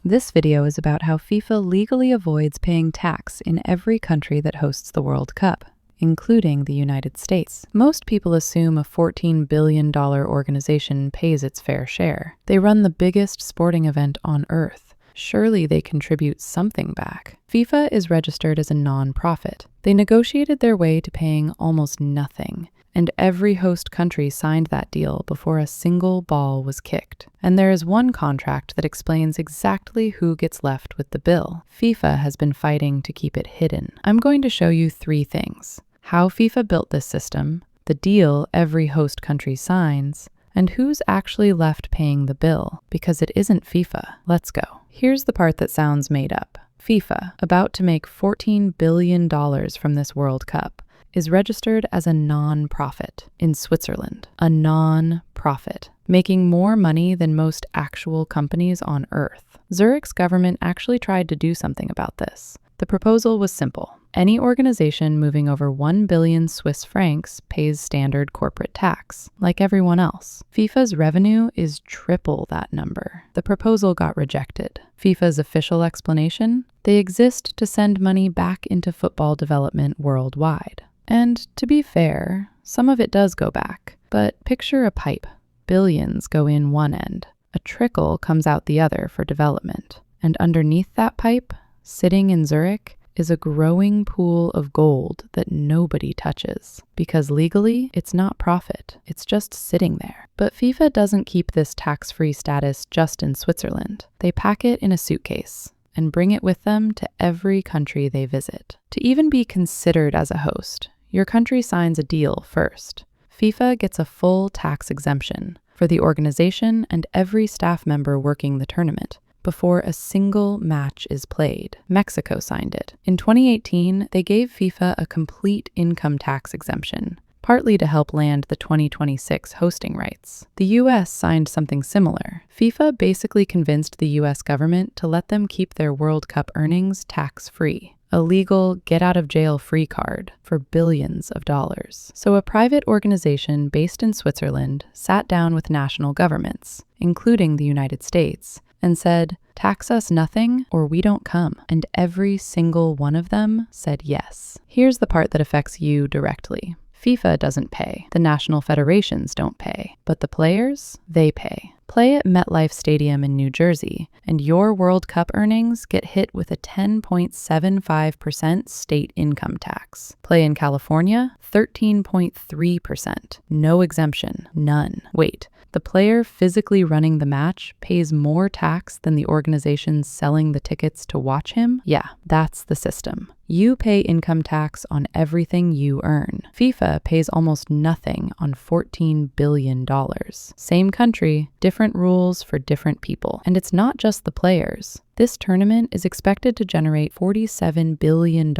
This video is about how FIFA legally avoids paying tax in every country that hosts the World Cup, including the United States. Most people assume a $14 billion organization pays its fair share. They run the biggest sporting event on Earth. Surely they contribute something back. FIFA is registered as a non-profit. They negotiated their way to paying almost nothing, and every host country signed that deal before a single ball was kicked. And there is one contract that explains exactly who gets left with the bill. FIFA has been fighting to keep it hidden. I'm going to show you 3 things: how FIFA built this system, the deal every host country signs, and who's actually left paying the bill, because it isn't FIFA. Let's go. Here's the part that sounds made up. FIFA, about to make $14 billion from this World Cup, is registered as a non-profit in Switzerland. A non-profit, making more money than most actual companies on Earth. Zurich's government actually tried to do something about this. The proposal was simple. Any organization moving over 1 billion Swiss francs pays standard corporate tax, like everyone else. FIFA's revenue is triple that number. The proposal got rejected. FIFA's official explanation? They exist to send money back into football development worldwide. And to be fair, some of it does go back. But picture a pipe. Billions go in one end. A trickle comes out the other for development. And underneath that pipe, sitting in Zurich, is a growing pool of gold that nobody touches. Because legally, it's not profit. It's just sitting there. But FIFA doesn't keep this tax-free status just in Switzerland. They pack it in a suitcase and bring it with them to every country they visit. To even be considered as a host, your country signs a deal first. FIFA gets a full tax exemption for the organization and every staff member working the tournament before a single match is played. Mexico signed it. In 2018, they gave FIFA a complete income tax exemption, partly to help land the 2026 hosting rights. The US signed something similar. FIFA basically convinced the US government to let them keep their World Cup earnings tax-free. A legal get-out-of-jail-free card for billions of dollars. So a private organization based in Switzerland sat down with national governments, including the United States, and said, "Tax us nothing or we don't come." And every single one of them said yes. Here's the part that affects you directly. FIFA doesn't pay. The national federations don't pay. But the players, they pay. Play at MetLife Stadium in New Jersey, and your World Cup earnings get hit with a 10.75% state income tax. Play in California, 13.3%. No exemption, none. Wait, the player physically running the match pays more tax than the organization selling the tickets to watch him? Yeah, that's the system. You pay income tax on everything you earn. FIFA pays almost nothing on $14 billion. Same country, different rules for different people. And it's not just the players. This tournament is expected to generate $47 billion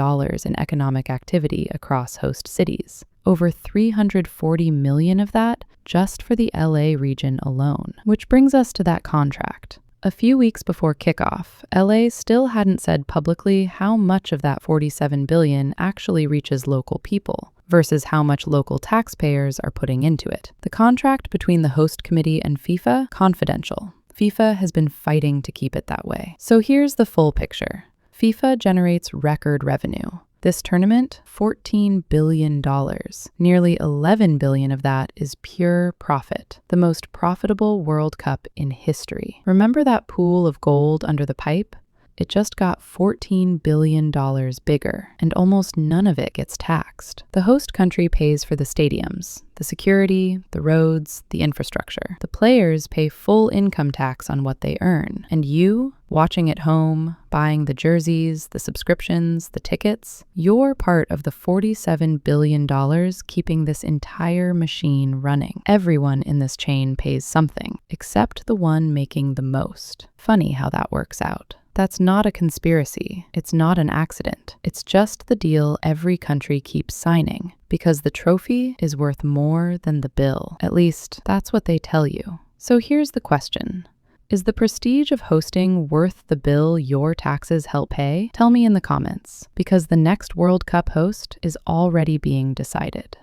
in economic activity across host cities. Over 340 million of that just for the LA region alone. Which brings us to that contract. A few weeks before kickoff, LA still hadn't said publicly how much of that $47 billion actually reaches local people versus how much local taxpayers are putting into it. The contract between the host committee and FIFA, confidential. FIFA has been fighting to keep it that way. So here's the full picture. FIFA generates record revenue. This tournament, $14 billion. Nearly $11 billion of that is pure profit. The most profitable World Cup in history. Remember that pool of gold under the pipe? It just got $14 billion bigger, and almost none of it gets taxed. The host country pays for the stadiums, the security, the roads, the infrastructure. The players pay full income tax on what they earn. And you, watching at home, buying the jerseys, the subscriptions, the tickets, you're part of the $47 billion keeping this entire machine running. Everyone in this chain pays something, except the one making the most. Funny how that works out. That's not a conspiracy. It's not an accident. It's just the deal every country keeps signing, because the trophy is worth more than the bill. At least, that's what they tell you. So here's the question. Is the prestige of hosting worth the bill your taxes help pay? Tell me in the comments, because the next World Cup host is already being decided.